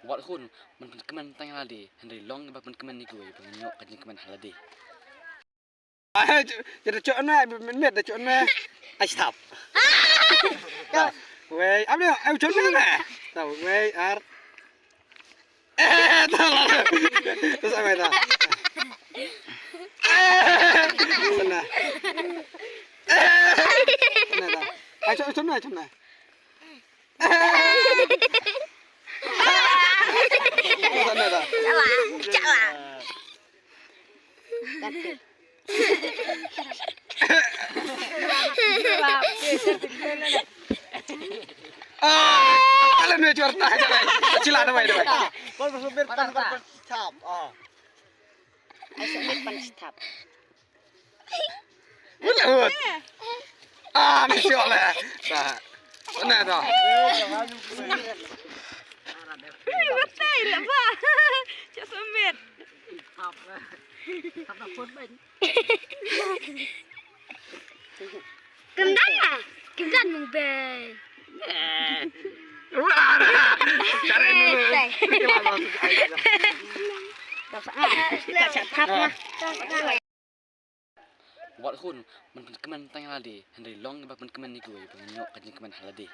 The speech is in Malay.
Wat kun man keman tang halade handai long ba man keman ni gue pengnyok kan keman halade. Jadi cok na minit dah cok na. Ai stop. Wei, apa ni? Ai cok na. Tahu wei ar. Tahu lah. Terus apa dah? Sana. Sana dah. Ai cok na cok na. Sana dah. Jawa. Kalian ni jual tak aja, cila ada baik. Kau bersubir pan stop. Ai subir pan stop. Mulut. Ni jual lah. Tak. Mana dah? Betul lah pak. Cak sumit. Kendan mung be. Cari dulu. Tak cakap lah. Wat kun man keman tang halade handai long ba man keman ni gue pengnyok kan keman halade.